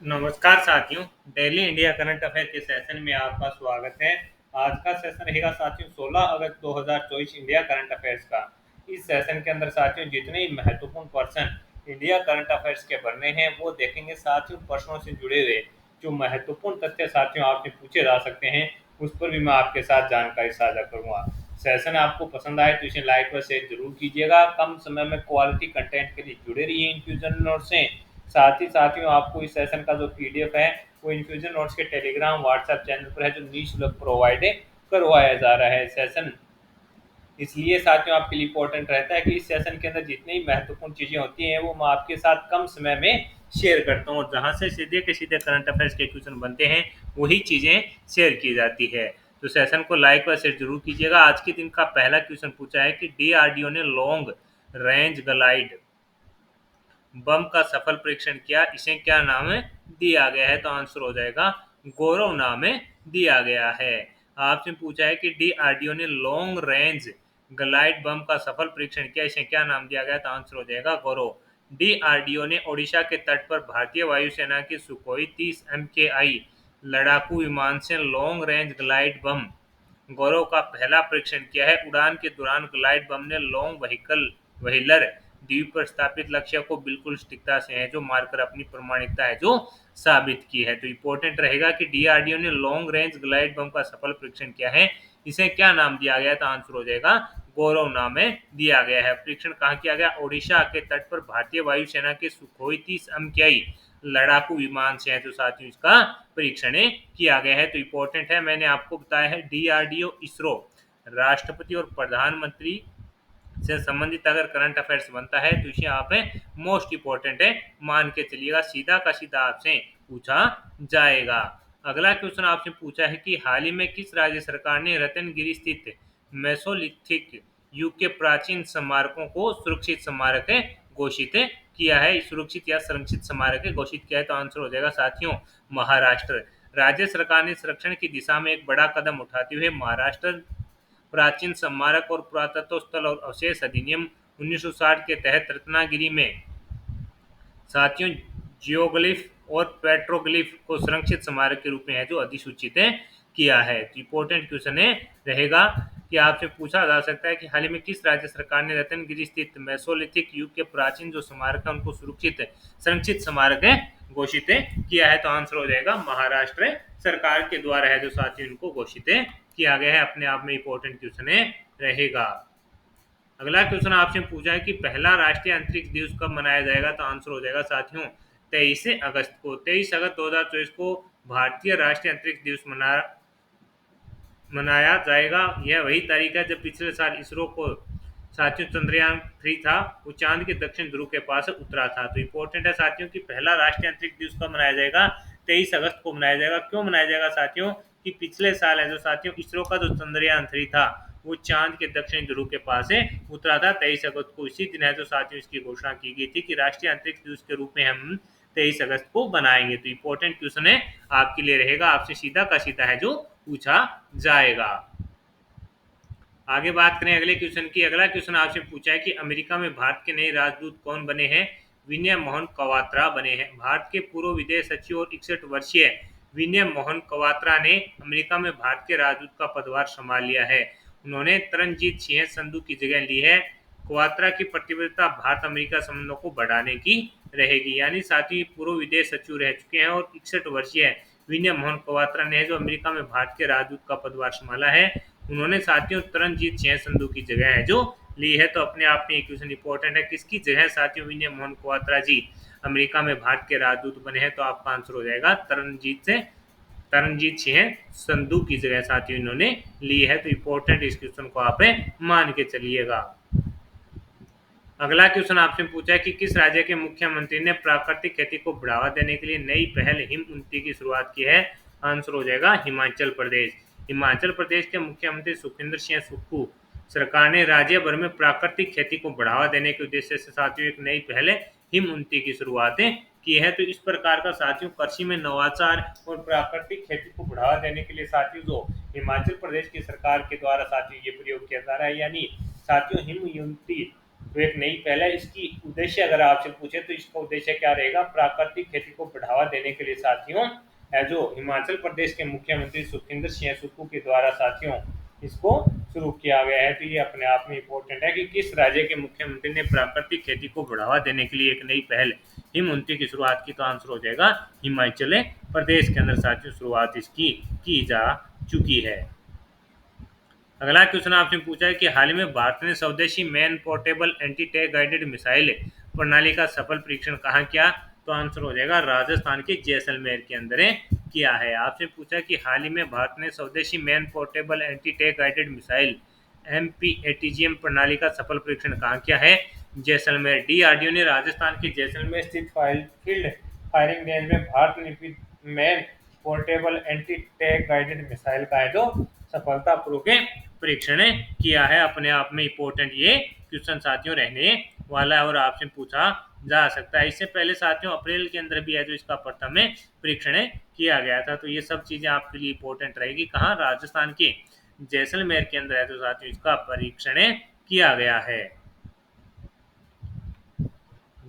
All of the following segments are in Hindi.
नमस्कार साथियों। डेली इंडिया करंट अफेयर के सेशन में आपका स्वागत है। आज का सेशन रहेगा साथियों 16 अगस्त 2024 इंडिया करंट अफेयर्स का। इस सेशन के अंदर साथियों जितने ही महत्वपूर्ण पर्सन इंडिया करंट अफेयर्स के बनने हैं वो देखेंगे। साथियों पर्सनों से जुड़े हुए जो महत्वपूर्ण तथ्य साथियों आपसे पूछे जा सकते हैं उस पर भी मैं आपके साथ जानकारी साझा करूंगा। सेशन आपको पसंद आए तो इसे लाइक व शेयर जरूर कीजिएगा। कम समय में क्वालिटी कंटेंट के लिए जुड़े रहिए इन्फ्यूजन नोट से। साथ ही साथियों आपको इस सेशन का जो पीडीएफ है वो इन्फ्यूजन नोट्स के टेलीग्राम व्हाट्सएप चैनल पर है जो निःशुल्क प्रोवाइड करवाया जा रहा है। सेशन इसलिए साथियों आपके लिए इंपॉर्टेंट रहता है कि इस सेशन के अंदर जितनी भी महत्वपूर्ण चीज़ें होती हैं वो मैं आपके साथ कम समय में शेयर करता हूँ और जहाँ से सीधे के सीधे करंट अफेयर्स के क्वेश्चन बनते हैं वही चीज़ें शेयर की जाती है। तो सेशन को लाइक व शेयर जरूर कीजिएगा। आज के दिन का पहला क्वेश्चन पूछा है कि डीआरडीओ ने लॉन्ग रेंज ग्लाइड बम का सफल परीक्षण किया, इसे क्या नाम दिया गया है? तो आंसर हो जाएगा गौरव नाम दिया गया है। आपसे पूछा है कि डीआरडीओ ने लॉन्ग रेंज ग्लाइड बम का सफल परीक्षण किया, इसे क्या नाम दिया गया? तो आंसर हो जाएगा गौरव। डीआरडीओ ने ओडिशा के तट पर भारतीय वायुसेना की सुखोई 30 MKI लड़ाकू विमान से लॉन्ग रेंज ग्लाइड बम गौरव का पहला परीक्षण किया है। उड़ान के दौरान ग्लाइड बम ने लॉन्ग व्हीलर द्वीप पर स्थापित लक्ष्य को बिल्कुल सटीकता से है जो मारकर अपनी प्रामाणिकता है जो साबित की है। तो इंपॉर्टेंट रहेगा कि डीआरडीओ ने लॉन्ग रेंज ग्लाइड बम का सफल परीक्षण किया है, इसे क्या नाम दिया गया? तो आंसर हो जाएगा गौरव नाम दिया गया है। परीक्षण कहाँ किया गया? ओडिशा के तट पर भारतीय वायुसेना के सुखोई 30 MKI लड़ाकू विमान से है तो साथियों इसका परीक्षण किया गया है। तो इंपॉर्टेंट है, मैंने आपको बताया है डीआरडीओ इसरो राष्ट्रपति और प्रधानमंत्री से संबंधित अगर करंट अफेयर्स बनता है तो इसे आप मोस्ट इंपॉर्टेंट है मान के चलिएगा। सीधा का सीधा आपसे पूछा जाएगा। अगला क्वेश्चन आपसे पूछा है कि हाल ही में किस राज्य सरकार ने रतनगिरी स्थित मेसोलिथिक युग के प्राचीन स्मारकों को सुरक्षित स्मारक घोषित किया है? सुरक्षित या संरक्षित स्मारक घोषित किया है? तो आंसर हो जाएगा साथियों महाराष्ट्र। राज्य सरकार ने संरक्षण की दिशा में एक बड़ा कदम उठाते हुए महाराष्ट्र प्राचीन स्मारक और पुरातत्व स्थल और अवशेष अधिनियम 1960 के तहत रत्नागिरी में साथियों जियोग्लिफ और पेट्रोग्लिफ को संरक्षित स्मारक के रूप में है जो अधिसूचित किया है। तो इंपॉर्टेंट क्वेश्चन रहेगा कि आपसे पूछा जा सकता है कि हाल ही में किस राज्य सरकार ने रतनगिरी स्थित मेसोलिथिक युग के प्राचीन जो स्मारक है उनको सुरक्षित संरक्षित स्मारक घोषित किया है? तो आंसर हो जाएगा महाराष्ट्र सरकार के द्वारा है जो साथियों इनको घोषित किया गया है। अपने आप में इंपॉर्टेंट क्वेश्चन रहेगा। अगला क्वेश्चन आपसे पूछा है कि पहला राष्ट्रीय अंतरिक्ष दिवस कब मनाया जाएगा? तो आंसर हो जाएगा साथियों 23 अगस्त को। 23 अगस्त 2024 को भारतीय राष्ट्रीय अंतरिक्ष दिवस मनाया जाएगा। यह वही तारीख है जब पिछले साल इसरो को साथियों चंद्रयान 3 था वो चांद के दक्षिण ध्रुव के पास उतरा था। तो इंपॉर्टेंट है साथियों कि पहला राष्ट्रीय अंतरिक्ष दिवस कब मनाया जाएगा? 23 अगस्त को मनाया जाएगा। क्यों मनाया जाएगा साथियों? कि पिछले साल है जो साथियों इसरो का जो चंद्रयान 3 था वो चांद के दक्षिण ध्रुव के पास उतरा था 23 अगस्त को। इसी दिन है जो साथियों इसकी घोषणा की गई थी कि राष्ट्रीय अंतरिक्ष दिवस के रूप में हम 23 अगस्त को बनाएंगे। तो इंपॉर्टेंट क्वेश्चन है आपके लिए रहेगा, आपसे सीधा का सीधा है जो पूछा जाएगा। आगे बात करें अगले क्वेश्चन की। अगला क्वेश्चन आपसे पूछा है कि अमेरिका में भारत के नए राजदूत कौन बने हैं? विनय मोहन क्वात्रा बने हैं। भारत के पूर्व विदेश सचिव और 61 वर्षीय विनय मोहन क्वात्रा ने अमेरिका में भारत के राजदूत का पदभार संभाल लिया है। उन्होंने तरनजीत सिंह संधू की जगह ली है। क्वात्रा की प्रतिबद्धता भारत अमेरिका संबंधों को बढ़ाने की रहेगी। यानी साथ ही पूर्व विदेश सचिव रह चुके हैं और 61 वर्षीय विनय मोहन क्वात्रा ने जो अमेरिका में भारत के राजदूत का पदभार संभाला है उन्होंने साथियों तरनजीत सिंह संधू की जगह है जो ली है। तो अपने आप में एक क्वेश्चन इंपॉर्टेंट है, किसकी जगह साथियों विनय मोहन क्वात्रा जी अमेरिका में भारत के राजदूत बने हैं? तो आपका आंसर हो जाएगा तरनजीत सिंह संधू की जगह साथियों इन्होंने ली है। तो इंपॉर्टेंट इस क्वेश्चन को आप मान के चलिएगा। अगला क्वेश्चन आपसे पूछा है कि किस राज्य के मुख्यमंत्री ने प्राकृतिक खेती को बढ़ावा देने के लिए नई पहल हिम उन्नति की शुरुआत की है? आंसर हो जाएगा हिमाचल प्रदेश। हिमाचल प्रदेश के मुख्यमंत्री सुखविंदर सिंह सुक्खू सरकार ने राज्य भर में प्राकृतिक खेती को बढ़ावा देने के उद्देश्य से साथियों एक नई पहल हिम उन्नति की शुरुआत की है। तो इस प्रकार का साथियों कृषि में नवाचार और प्राकृतिक खेती को बढ़ावा देने के लिए साथियों जो हिमाचल प्रदेश की सरकार के द्वारा साथियों ये प्रयोग किया जा रहा है, यानी साथियों हिम उन्नति तो एक नई पहल है। इसकी उद्देश्य अगर आपसे पूछे तो इसका उद्देश्य क्या रहेगा, प्राकृतिक खेती को बढ़ावा देने के लिए साथियों है जो हिमाचल प्रदेश के मुख्यमंत्री सुखविंदर सिंह सुक्खू के द्वारा साथियों इसको शुरू किया गया है। तो ये अपने आप में इम्पोर्टेंट है कि किस राज्य के मुख्यमंत्री ने प्राकृतिक खेती को बढ़ावा देने के लिए एक नई पहल हिम उन्नति की शुरुआत की। तो आंसर हो जाएगा हिमाचल प्रदेश के अंदर साथियों शुरुआत इसकी की जा चुकी है। अगला क्वेश्चन आपसे पूछा है कि हाल ही में भारत ने स्वदेशी man portable anti tank guided missile प्रणाली का सफल परीक्षण कहाँ किया। तो आंसर हो जाएगा राजस्थान के जैसलमेर के अंदर किया है। आपसे पूछा कि हाल ही में भारत ने स्वदेशी man portable anti tank guided missile MPATGM प्रणाली का सफल परीक्षण कहाँ किया है, जैसलमेर। डीआरडीओ ने राजस्थान के जैसलमेर स्थित फील्ड फायरिंग रेंज में भारत निर्मित man portable anti tank guided missile का है जो सफलतापूर्वक परीक्षण किया है। अपने आप में इंपॉर्टेंट ये क्वेश्चन साथियों रहने वाला है और आपसे पूछा जा सकता है। इससे पहले साथियों अप्रैल के अंदर भी है जो इसका प्रथम परीक्षण किया गया था। तो ये सब चीजें आपके लिए इंपॉर्टेंट रहेगी। कहाँ, राजस्थान के जैसलमेर के अंदर है तो साथियों इसका परीक्षण किया गया है।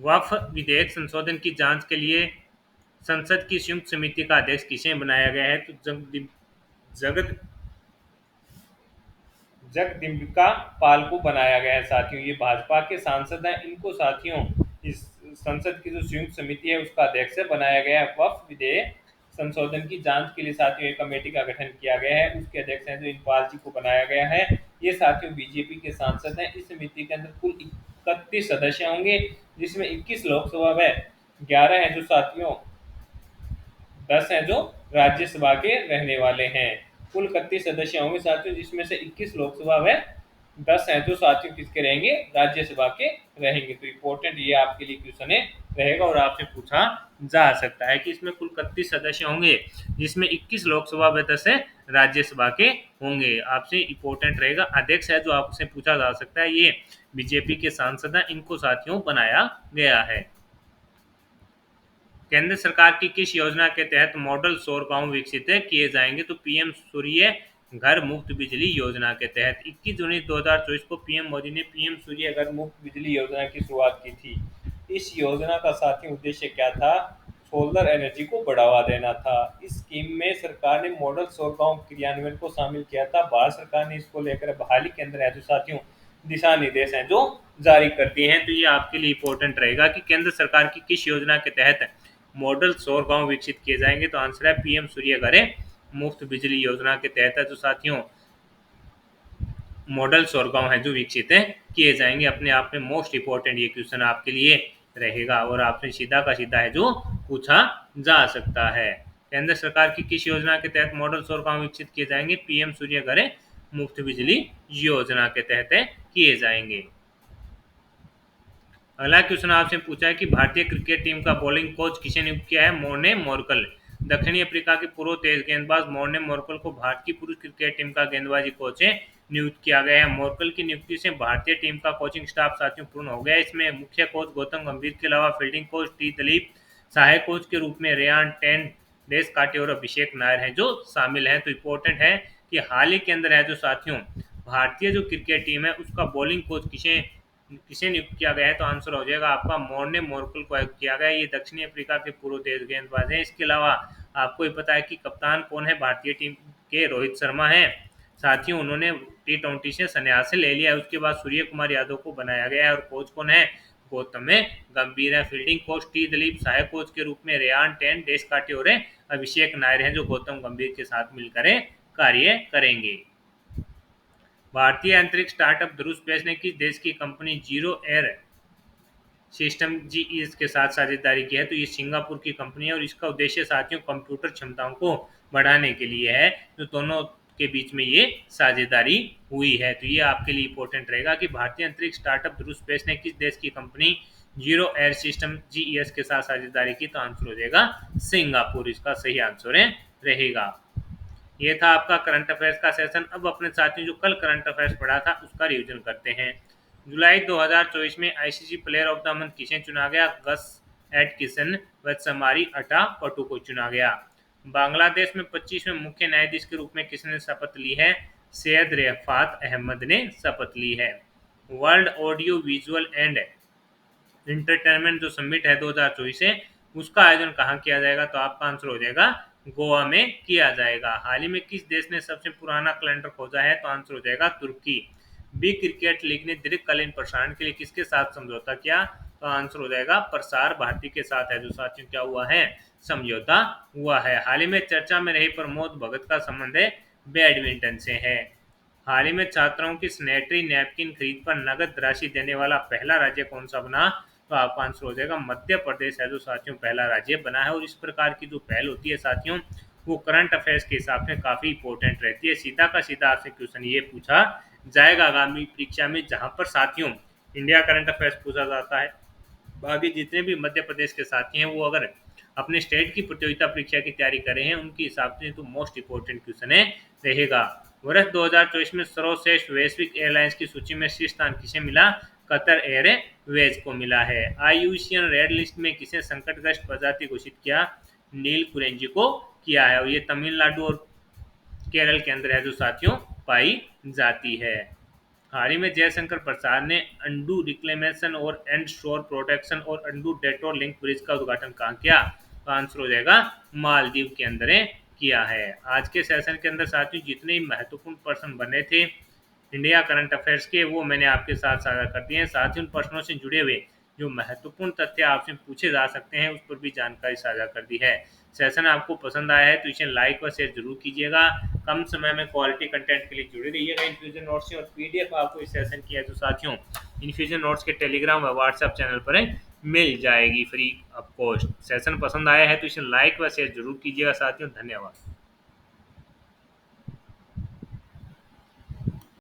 वक्फ विधेयक संशोधन की जांच के लिए संसद की संयुक्त समिति का अध्यक्ष किसे बनाया गया है। तो जगत जगदम्बिका पाल को बनाया गया है साथियों। ये भाजपा के सांसद हैं, इनको साथियों इस संसद की जो संयुक्त समिति है उसका अध्यक्ष बनाया गया है। वक्फ विधेयक संशोधन की जांच के लिए साथियों एक कमेटी का गठन किया गया है, उसके अध्यक्ष हैं जो इनपाल जी को बनाया गया है। ये साथियों बीजेपी के सांसद हैं। इस समिति के अंदर कुल 31 सदस्य होंगे, जिसमें 21 लोकसभा व 11 हैं जो साथियों 10 हैं जो राज्यसभा के रहने वाले हैं। कुल 31 सदस्य होंगे साथियों, जिसमें से 21 लोकसभा व 10 हैं जो साथियों किसके रहेंगे, राज्यसभा के रहेंगे। तो इम्पोर्टेंट ये आपके लिए क्वेश्चन रहेगा और आपसे पूछा जा सकता है कि इसमें कुल 31 सदस्य होंगे, जिसमें 21 लोकसभा व 10 राज्यसभा के होंगे। आपसे इम्पोर्टेंट रहेगा अध्यक्ष है जो आपसे पूछा जा सकता है, ये बीजेपी के सांसद हैं, इनको साथियों बनाया गया है। केंद्र सरकार की किस योजना के तहत मॉडल सौर गांव विकसित किए जाएंगे। तो पीएम सूर्य घर मुफ्त बिजली योजना के तहत 21 जून 2024 को पीएम मोदी ने पीएम सूर्य घर मुफ्त बिजली योजना की शुरुआत की थी। इस योजना का साथी उद्देश्य क्या था, सोलर एनर्जी को बढ़ावा देना था। इस स्कीम में सरकार ने मॉडल सौर गांव क्रियान्वयन को शामिल किया था। भारत सरकार ने इसको लेकर बहाली के अंदर है जो साथियों दिशा निर्देश हैं जो जारी करती हैं। तो ये आपके लिए इंपॉर्टेंट रहेगा कि केंद्र सरकार की किस योजना के तहत मॉडल सौर गांव विकसित किए जाएंगे। तो आंसर है पीएम सूर्य घर मुफ्त बिजली योजना के तहत है जो साथियों मॉडल सौर गांव है जो विकसित किए जाएंगे। अपने आप में मोस्ट इंपॉर्टेंट ये क्वेश्चन आपके लिए रहेगा और आपसे सीधा का सीधा है जो पूछा जा सकता है। केंद्र सरकार की किस योजना के तहत मॉडल सौर गांव विकसित किए जाएंगे, पीएम सूर्य घर मुफ्त बिजली योजना के तहत किए जाएंगे। अगला क्वेश्चन आपसे पूछा है कि भारतीय क्रिकेट टीम का बॉलिंग कोच किसे नियुक्त किया है, मोर्ने मोरकल। दक्षिणी अफ्रीका के पूर्व तेज गेंदबाज मोर्ने मोरकल को भारत की पुरुष क्रिकेट टीम का गेंदबाजी कोच नियुक्त किया गया है। मोरकल की नियुक्ति से भारतीय टीम का कोचिंग स्टाफ साथियों पूर्ण हो गया। इसमें मुख्य कोच गौतम गंभीर के अलावा फील्डिंग कोच टी दिलीप, सहायक कोच के रूप में रेयान टेन, देश काटे और अभिषेक नायर हैं जो शामिल हैं। तो इम्पोर्टेंट है कि हाल ही के अंदर है जो साथियों भारतीय जो क्रिकेट टीम है उसका बॉलिंग कोच किसे किसे नियुक्त किया गया है। तो आंसर हो जाएगा आपका मोर्ने मोरकल को किया गया है। ये दक्षिणी अफ्रीका के पूर्व तेज गेंदबाज हैं। इसके अलावा आपको ये पता है कि कप्तान कौन है, भारतीय टीम के रोहित शर्मा हैं साथियों, उन्होंने T20 से संन्यास ले लिया है। उसके बाद सूर्य कुमार यादव को बनाया गया है और कोच कौन है, गौतम गंभीर है। फील्डिंग कोच टी दिलीप, सहायक कोच के रूप में रेयान टेन, देश काटे और अभिषेक नायर हैं जो गौतम गंभीर के साथ मिलकर कार्य करेंगे। भारतीय अंतरिक्ष स्टार्टअप ध्रुव स्पेस ने किस देश की company zero air system GES के साथ साझेदारी की है। तो ये सिंगापुर की कंपनी है और इसका उद्देश्य साथियों कंप्यूटर क्षमताओं को बढ़ाने के लिए है। तो दोनों के बीच में ये साझेदारी हुई है। तो ये आपके लिए इंपॉर्टेंट रहेगा कि भारतीय अंतरिक्ष स्टार्टअप ध्रुव स्पेस ने किस देश की company zero air system GES के साथ साझेदारी की। तो आंसर हो जाएगा सिंगापुर, इसका सही आंसर रहेगा। ये था आपका करंट अफेयर्स का सेशन। अब अपने साथियों जो कल करंट अफेयर्स पढ़ा था उसका रिवीजन करते हैं। जुलाई 2024 में ICC player of the month किसे चुना गया, गस एटकिंसन व समारी अटा पटू को चुना गया। बांग्लादेश में 25वें मुख्य न्यायाधीश के रूप में किसने शपथ ली है, सैयद रफात अहमद ने शपथ ली है। World audio visual and entertainment जो समिट है 2024 से, उसका आयोजन कहाँ किया जाएगा? तो आपका आंसर हो जाएगा गोवा में किया जाएगा। हाल ही में किस देश ने सबसे पुराना कैलेंडर खोजा है? तो आंसर हो जाएगा तुर्की। बी क्रिकेट लीग ने दीर्घकालीन प्रसारण के लिए किसके साथ समझौता किया? तो आंसर हो जाएगा प्रसार भारती के साथ है जो साथियों क्या हुआ है? समझौता हुआ है। हाल ही में चर्चा में रही प्रमोद भगत का संबंध है बैडमिंटन से है। हाल ही में छात्रों की सैनिटरी नैपकिन खरीद पर नगद राशि देने वाला पहला राज्य कौन सा बना? तो आपका आंसर हो जाएगा मध्य प्रदेश है जो साथियों पहला राज्य बना है। और इस प्रकार की जो पहल होती है साथियों, वो करंट अफेयर्स के हिसाब से काफी इंपॉर्टेंट रहती है। सीधा का सीधा आपसे क्वेश्चन ये पूछा जाएगा आगामी परीक्षा में, जहां पर साथियों इंडिया करंट अफेयर्स पूछा जाता है। बाकी जितने भी मध्य प्रदेश के साथी हैं वो अगर अपने स्टेट की प्रतियोगिता परीक्षा की तैयारी कर रहे हैं, उनके हिसाब से तो मोस्ट इंपोर्टेंट क्वेश्चन है रहेगा। वर्ष 2024 में सर्वश्रेष्ठ वैश्विक एयरलाइंस की सूची में शीर्ष स्थान किसे मिला? कतर एयरवेज को मिला है। आईयूसीएन रेड लिस्ट में किसे संकटग्रस्त प्रजाति घोषित किया? नील कुरेंजी को किया है। और ये तमिलनाडु और केरल के अंदर है जो साथियों पाई जाती है। हाल ही में जयशंकर प्रसाद ने अंडू रिक्लेमेशन और एंड शोर प्रोटेक्शन और अंडू डेट्रोल लिंक ब्रिज का उद्घाटन कहाँ किया? तो आंसर हो जाएगा मालदीव के अंदर किया है। आज के सेशन के अंदर साथियों जितने महत्वपूर्ण प्रश्न बने थे इंडिया करंट अफेयर्स के, वो मैंने आपके साथ साझा कर दिए हैं। साथ ही उन प्रश्नों से जुड़े हुए जो महत्वपूर्ण तथ्य आपसे पूछे जा सकते हैं उस पर भी जानकारी साझा कर दी है। सेशन आपको पसंद आया है तो इसे लाइक व शेयर जरूर कीजिएगा। कम समय में क्वालिटी कंटेंट के लिए जुड़े रहिएगा इन्फ्यूजन नोट्स से। और पीडीएफ आपको इस सेशन की है तो साथियों इन्फ्यूजन नोट्स के टेलीग्राम व व्हाट्सएप चैनल पर मिल जाएगी फ्री ऑफ कॉस्ट। सेशन पसंद आया है तो इसे लाइक व शेयर जरूर कीजिएगा साथियों। धन्यवाद।